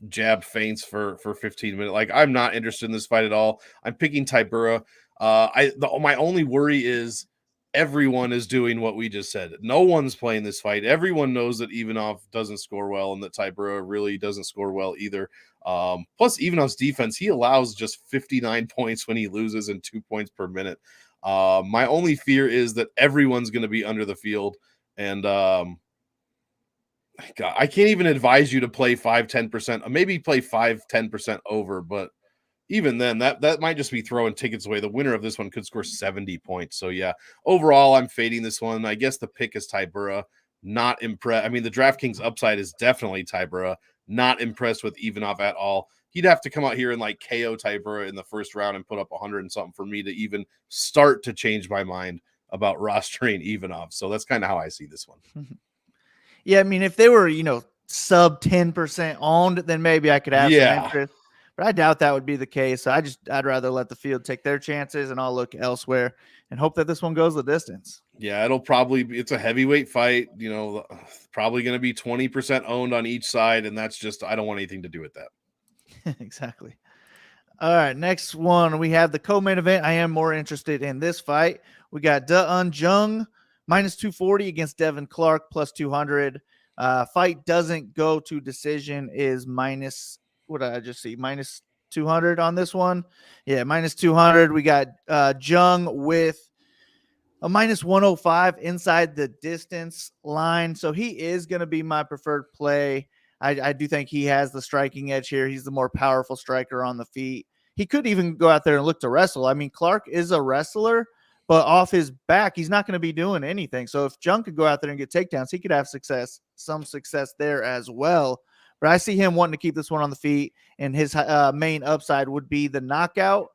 jab feints for 15 minutes. Like, I'm not interested in this fight at all. I'm picking Tybura. My only worry is everyone is doing what we just said. No one's playing this fight. Everyone knows that Ivanov doesn't score well and that Tybura really doesn't score well either. Plus Ivanov's defense, he allows just 59 points when he loses and 2 points per minute. My only fear is that everyone's going to be under the field, and God, I can't even advise you to play 5-10%, maybe play 5-10% over, but even then, that might just be throwing tickets away. The winner of this one could score 70 points. So yeah, overall, I'm fading this one. I guess the pick is Tybura. Not impressed. I mean, the DraftKings upside is definitely Tybura. Not impressed with Ivanov at all. He'd have to come out here and like KO Tybura in the first round and put up 100 and something for me to even start to change my mind about rostering Ivanov. So that's kind of how I see this one. Yeah, I mean, if they were, sub 10% owned, then maybe I could have some interest. But I doubt that would be the case. I'd rather let the field take their chances, and I'll look elsewhere and hope that this one goes the distance. Yeah, it's a heavyweight fight, probably going to be 20% owned on each side. And that's just, I don't want anything to do with that. Exactly. All right. Next one, we have the co-main event. I am more interested in this fight. We got Da-Un Jung minus 240 against Devin Clark plus 200. Fight doesn't go to decision is minus, what did I just see? Minus 200 on this one. Yeah, minus 200. We got Jung with a minus 105 inside the distance line. So he is going to be my preferred play. I do think he has the striking edge here. He's the more powerful striker on the feet. He could even go out there and look to wrestle. I mean, Clark is a wrestler, but off his back, he's not going to be doing anything. So if Jung could go out there and get takedowns, he could have some success there as well. but I see him wanting to keep this one on the feet, and his main upside would be the knockout.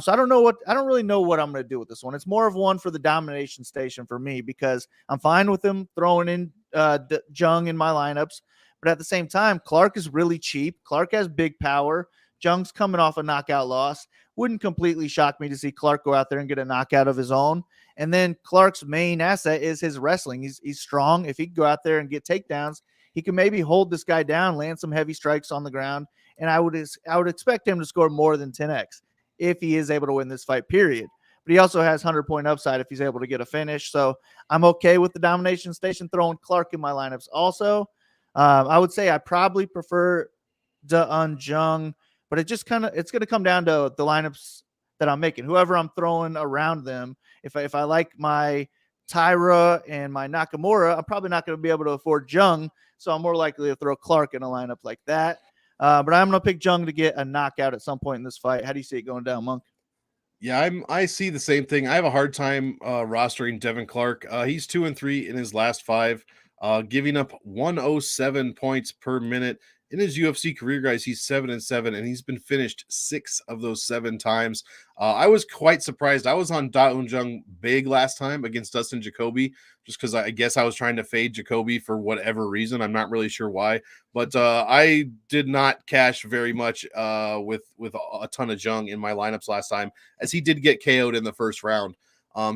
So I don't really know what I'm going to do with this one. It's more of one for the domination station for me, because I'm fine with him throwing in Jeong in my lineups. But at the same time, Clark is really cheap. Clark has big power. Jeong's coming off a knockout loss. Wouldn't completely shock me to see Clark go out there and get a knockout of his own. And then Clark's main asset is his wrestling. He's strong. If he can go out there and get takedowns, he can maybe hold this guy down, land some heavy strikes on the ground, and I would expect him to score more than 10x if he is able to win this fight, period. But he also has 100-point upside if he's able to get a finish. So I'm okay with the domination station throwing Clark in my lineups also. I would say I probably prefer Jeong, but it's going to come down to the lineups that I'm making. Whoever I'm throwing around them, if I like my Taira and my Nakamura, I'm probably not going to be able to afford Jeong, so I'm more likely to throw Clark in a lineup like that. But I'm going to pick Jeong to get a knockout at some point in this fight. How do you see it going down, Monk? Yeah, I see the same thing. I have a hard time rostering Devin Clark. He's 2-3 in his last 5, giving up 107 points per minute. In his UFC career, guys, he's 7-7, and he's been finished 6 of those 7 times. I was quite surprised. I was on Da Eun-jung big last time against Dustin Jacoby, just because I guess I was trying to fade Jacoby for whatever reason. I'm not really sure why, but I did not cash very much with a ton of Jeong in my lineups last time, as he did get KO'd in the first round.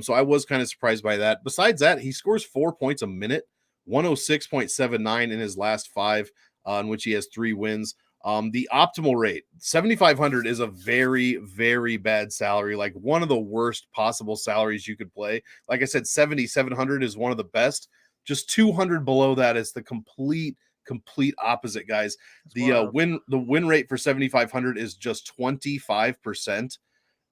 So I was kind of surprised by that. Besides that, he scores 4 points a minute, 106.79 in his last 5. In which he has 3 wins. The optimal rate, 7,500, is a very, very bad salary, like one of the worst possible salaries you could play. Like I said, 7,700 is one of the best. Just 200 below that is the complete opposite, guys. The win rate for 7,500 is just 25%,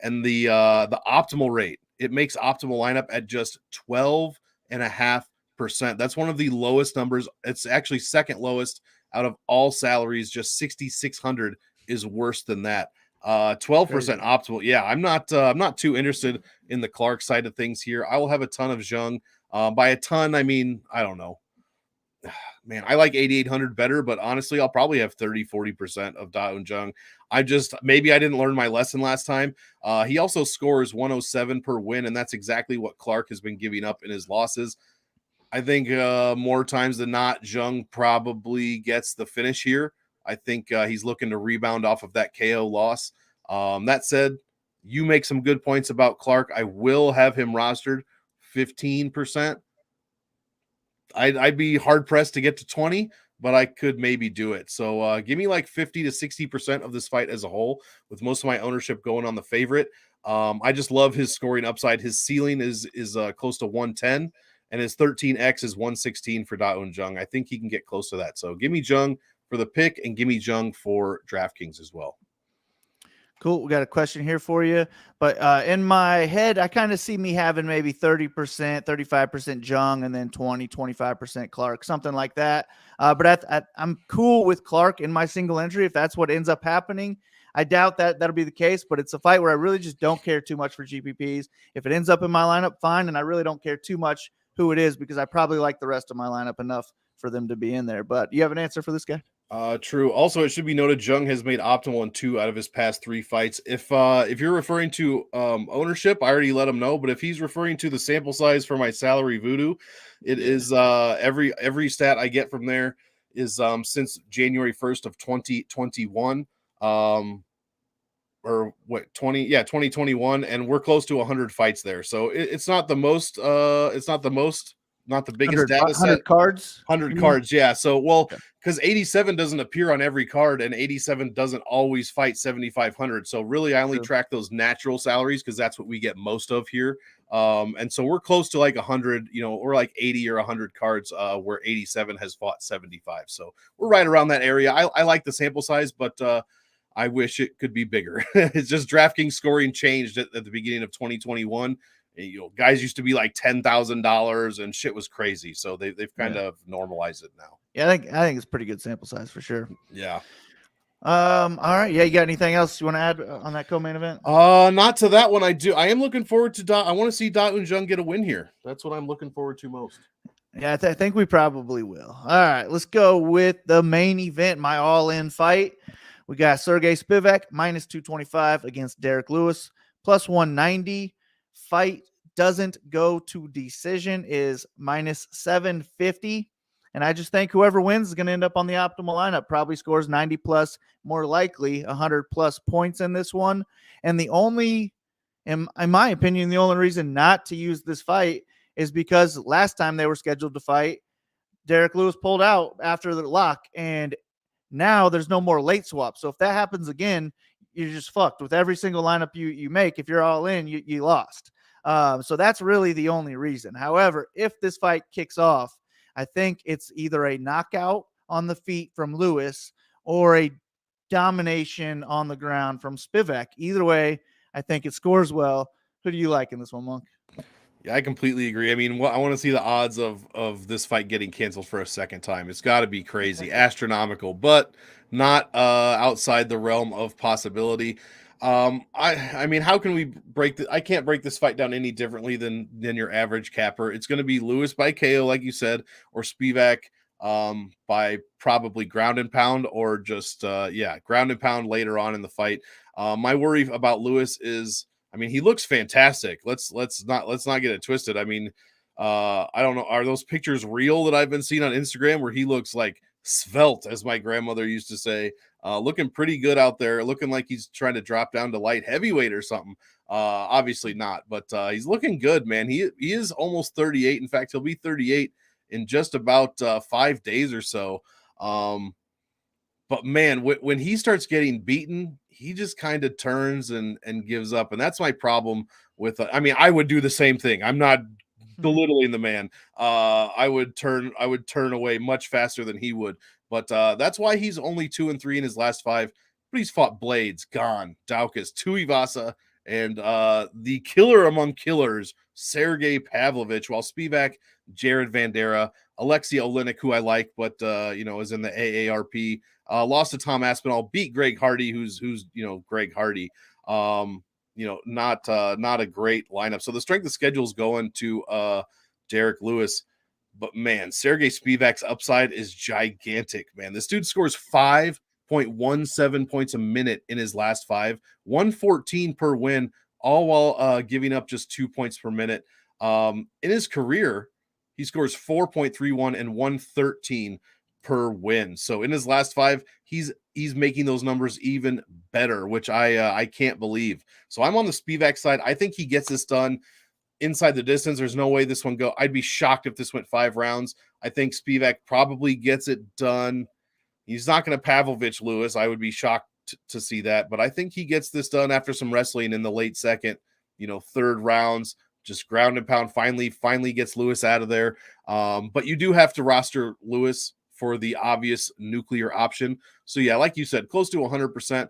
and the optimal rate, it makes optimal lineup at just 12.5%. That's one of the lowest numbers. It's actually second lowest out of all salaries. Just 6,600 is worse than that. 12% optimal. Yeah, I'm not too interested in the Clark side of things here. I will have a ton of Jeong. By a ton, I mean, I don't know. Man, I like 8,800 better, but honestly, I'll probably have 30-40% of Da Eun-jung. Maybe I didn't learn my lesson last time. He also scores 107 per win, and that's exactly what Clark has been giving up in his losses. I think more times than not, Jeong probably gets the finish here. I think he's looking to rebound off of that KO loss. That said, you make some good points about Clark. I will have him rostered 15%. I'd be hard-pressed to get to 20, but I could maybe do it. So give me like 50 to 60% of this fight as a whole, with most of my ownership going on the favorite. I just love his scoring upside. His ceiling is close to 110. And his 13x is 116 for Da Eun-jung. I think he can get close to that. So give me Jeong for the pick, and give me Jeong for DraftKings as well. Cool. We got a question here for you. But in my head, I kind of see me having maybe 30%, 35% Jeong, and then 20-25% Clark, something like that. But I'm cool with Clark in my single entry if that's what ends up happening. I doubt that'll be the case, but it's a fight where I really just don't care too much for GPPs. If it ends up in my lineup, fine, and I really don't care too much who it is, because I probably like the rest of my lineup enough for them to be in there. But you have an answer for this guy? True. Also, it should be noted, Jeong has made optimal in 2 out of his past 3 fights. If you're referring to ownership, I already let him know. But if he's referring to the sample size for my salary voodoo, it is every stat I get from there is since January 1st of 2021. Or what, 2021, and we're close to 100 fights there. So it's not the most, not the biggest data set. 100 cards? 100 cards, yeah. So, well, because 87 doesn't appear on every card, and 87 doesn't always fight 7,500. So really, I only track those natural salaries, because that's what we get most of here. And so we're close to like 100, or like 80 or 100 cards where 87 has fought 75. So we're right around that area. I like the sample size, but I wish it could be bigger. It's just DraftKings scoring changed at the beginning of 2021. Guys used to be like $10,000 and shit was crazy. So they've kind of normalized it now. Yeah, I think it's pretty good sample size for sure. Yeah. All right. Yeah, you got anything else you want to add on that co-main event? Not to that one. I am looking forward to I want to see Da Eun-jung get a win here. That's what I'm looking forward to most. Yeah, I think we probably will. All right, let's go with the main event, my all-in fight. We got Sergey Spivac minus 225 against Derek Lewis plus 190. Fight doesn't go to decision is minus 750. And I just think whoever wins is going to end up on the optimal lineup. Probably scores 90 plus, more likely 100 plus points in this one. And the only, in my opinion, the only reason not to use this fight is because last time they were scheduled to fight, Derek Lewis pulled out after the lock, and now there's no more late swap. So if that happens again, you're just fucked with every single lineup you make. If you're all in, you lost. So that's really the only reason. However, if this fight kicks off, I think it's either a knockout on the feet from Lewis or a domination on the ground from Spivac. Either way, I think it scores well. Who do you like in this one, Monk? Yeah, I completely agree. I mean, I want to see the odds of this fight getting canceled for a second time. It's got to be crazy, astronomical, but not outside the realm of possibility. I mean, how can we break I can't break this fight down any differently than your average capper. It's going to be Lewis by KO, like you said, or Spivac by probably ground and pound, or just ground and pound later on in the fight. My worry about Lewis is, I mean, he looks fantastic. Let's not get it twisted. I mean, I don't know, are those pictures real that I've been seeing on Instagram where he looks like svelte, as my grandmother used to say, looking pretty good out there, looking like he's trying to drop down to light heavyweight or something. Obviously not, but he's looking good, man. He is almost 38. In fact, he'll be 38 in just about 5 days or so. But man, when he starts getting beaten, he just kind of turns and gives up. And that's my problem with, I mean, I would do the same thing. I'm not belittling the man. I would turn away much faster than he would. But that's why he's only 2-3 in his last 5. But he's fought Blades, Gone, Daukus, Tuivasa, and the killer among killers, Sergey Pavlovich, while Spivac, Jared Vandera, Alexei Olenek, who I like, but is in the AARP. Lost to Tom Aspinall, beat Greg Hardy, who's Greg Hardy. Not a great lineup. So the strength of schedule is going to Derek Lewis. But man, Sergey Spivac's upside is gigantic, man. This dude scores 5.17 points a minute in his last 5, 114 per win, all while giving up just 2 points per minute. In his career, he scores 4.31 and 113 per win. So in his last 5, he's making those numbers even better, which I can't believe. So I'm on the Spivac side. I think he gets this done inside the distance. There's no way this one go. I'd be shocked if this went 5 rounds. I think Spivac probably gets it done. He's not going to Pavlovich Lewis. I would be shocked to see that, but I think he gets this done after some wrestling in the late second, third rounds. Just ground and pound finally gets Lewis out of there. But you do have to roster Lewis for the obvious nuclear option. So yeah, like you said, close to 100%.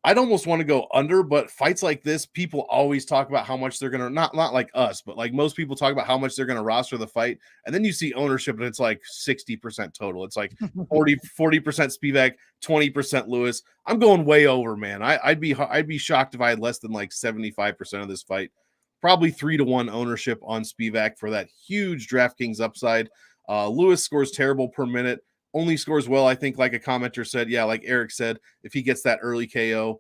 I'd almost want to go under, but fights like this, people always talk about how much they're going to, not like us, but like most people talk about how much they're going to roster the fight. And then you see ownership and it's like 60% total. It's like 40% Spivac, 20% Lewis. I'm going way over, man. I'd be shocked if I had less than like 75% of this fight. Probably 3-1 ownership on Spivac for that huge DraftKings upside. Lewis scores terrible per minute. Only scores well, I think, like a commenter said. Yeah, like Eric said, if he gets that early KO,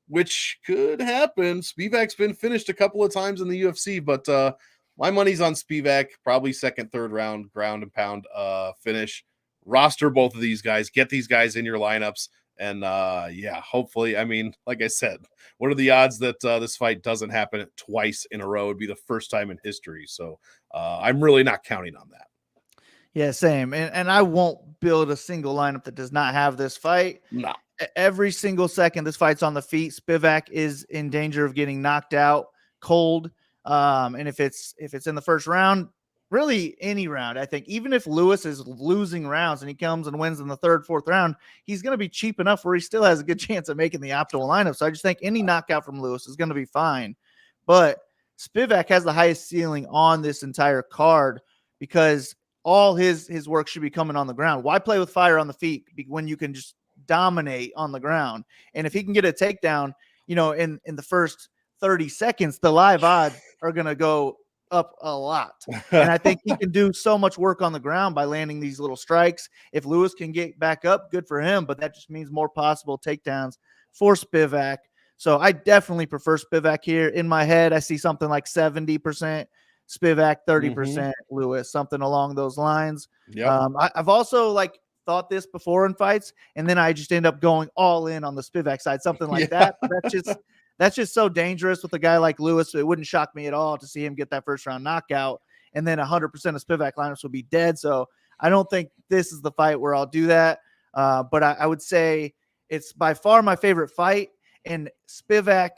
which could happen. Spivac's been finished a couple of times in the UFC, but my money's on Spivac. Probably second, third round, ground and pound finish. Roster both of these guys. Get these guys in your lineups. And hopefully, I mean, like I said, what are the odds that this fight doesn't happen twice in a row? It would be the first time in history. So I'm really not counting on that. Yeah, same. And I won't build a single lineup that does not have this fight. No. Every single second this fight's on the feet, Spivac is in danger of getting knocked out cold. And if it's in the first round, really any round, I think, even if Lewis is losing rounds and he comes and wins in the third, fourth round, he's going to be cheap enough where he still has a good chance of making the optimal lineup. So I just think any knockout from Lewis is going to be fine. But Spivac has the highest ceiling on this entire card because all his work should be coming on the ground. Why play with fire on the feet when you can just dominate on the ground? And if he can get a takedown, in the first 30 seconds, the live odds are going to go up a lot. And I think he can do so much work on the ground by landing these little strikes. If Lewis can get back up, good for him, but that just means more possible takedowns for Spivac. So I definitely prefer Spivac here. In my head, I see something like 70% Spivac, 30% Lewis, something along those lines. Yep. I've also like thought this before in fights, and then I just end up going all in on the Spivac side, something like that. That's just so dangerous with a guy like Lewis. It wouldn't shock me at all to see him get that first round knockout, and then 100% of Spivac lineups would be dead. So I don't think this is the fight where I'll do that. But I would say it's by far my favorite fight, and Spivac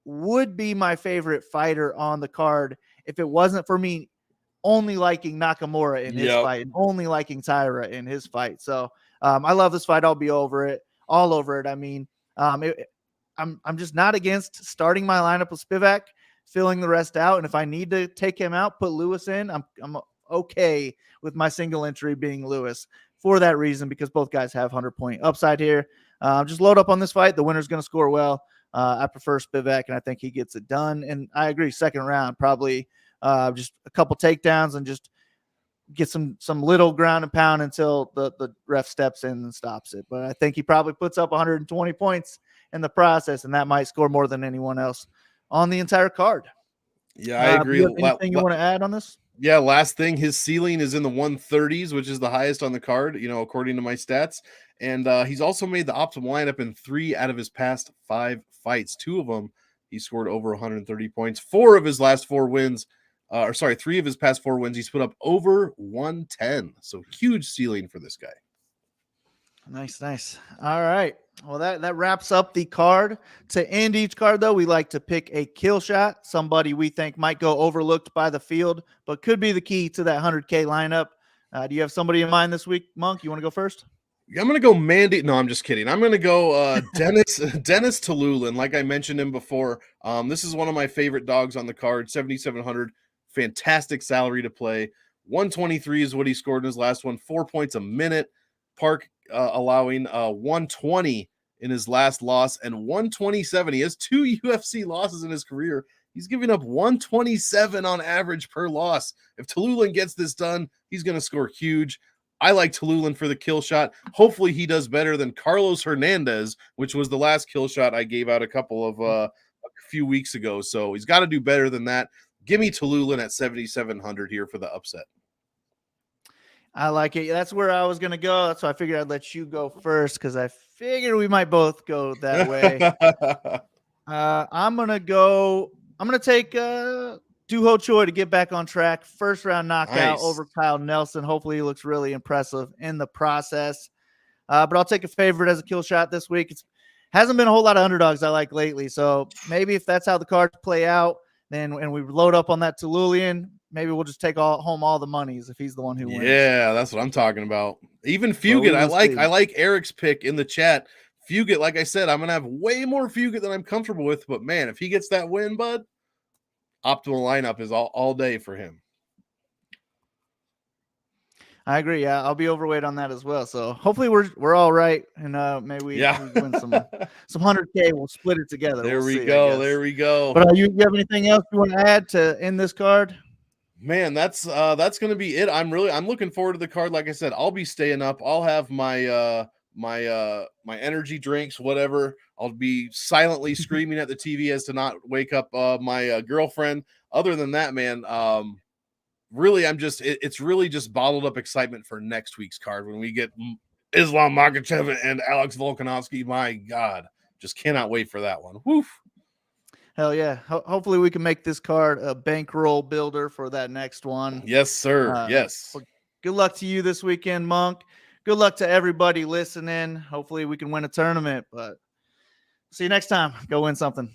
would be my favorite fighter on the card if it wasn't for me only liking Nakamura in his fight and only liking Taira in his fight. So I love this fight. I'll be all over it. I mean, I'm just not against starting my lineup with Spivac, filling the rest out, and if I need to take him out, put Lewis in. I'm okay with my single entry being Lewis for that reason, because both guys have 100-point upside here. Just load up on this fight. The winner's going to score well. I prefer Spivac, and I think he gets it done. And I agree, second round, probably just a couple takedowns and just get some little ground and pound until the ref steps in and stops it. But I think he probably puts up 120 points in the process, and that might score more than anyone else on the entire card. Yeah, I agree. Anything you want to add on this? Yeah, last thing, his ceiling is in the 130s, which is the highest on the card, according to my stats. And he's also made the optimal lineup in 3 out of his past 5 fights. 2 of them, he scored over 130 points. 4 of his last 4 wins, 3 of his past 4 wins, he's put up over 110. So huge ceiling for this guy. Nice. All right. Well, that wraps up the card. To end each card, though, we like to pick a kill shot, somebody we think might go overlooked by the field, but could be the key to that 100K lineup. Do you have somebody in mind this week, Monk? You want to go first? I'm going to go Mandy. No, I'm just kidding. I'm going to go Dennis Tiuliulin. Like I mentioned him before, this is one of my favorite dogs on the card, 7,700. Fantastic salary to play. 123 is what he scored in his last one, 4 points a minute. Park allowing 120 in his last loss and 127. He has 2 UFC losses in his career. He's giving up 127 on average per loss. If Tiuliulin gets this done, he's going to score huge. I like Tiuliulin for the kill shot. Hopefully he does better than Carlos Hernandez, which was the last kill shot I gave out a few weeks ago. So he's got to do better than that. Give me Tiuliulin at 7,700 here for the upset. I like it. That's where I was going to go. That's why I figured I'd let you go first, because I figured we might both go that way. I'm going to take Duho Choi to get back on track. First round knockout over Kyle Nelson. Hopefully he looks really impressive in the process. But I'll take a favorite as a kill shot this week. It hasn't been a whole lot of underdogs I like lately. So maybe if that's how the cards play out, then and we load up on that Tiuliulin, maybe we'll just take home all the monies if he's the one who wins. Yeah, that's what I'm talking about. Even Fugitt, I like Eric's pick in the chat. Fugitt, like I said, I'm going to have way more Fugitt than I'm comfortable with. But, man, if he gets that win, bud, optimal lineup is all day for him. I agree. Yeah, I'll be overweight on that as well. So hopefully we're all right, and maybe we win some 100K. We'll split it together. There we go. But you have anything else you want to add to end this card? Man, that's going to be it. I'm looking forward to the card. Like I said, I'll be staying up. I'll have my my energy drinks, whatever. I'll be silently screaming at the TV as to not wake up my girlfriend. Other than that, man, really, it's really just bottled up excitement for next week's card when we get Islam Makhachev and Alex Volkanovski. My God, just cannot wait for that one. Woof. Hell yeah. Hopefully we can make this card a bankroll builder for that next one. Yes, sir. Yes. Well, good luck to you this weekend, Monk. Good luck to everybody listening. Hopefully we can win a tournament, but see you next time. Go win something.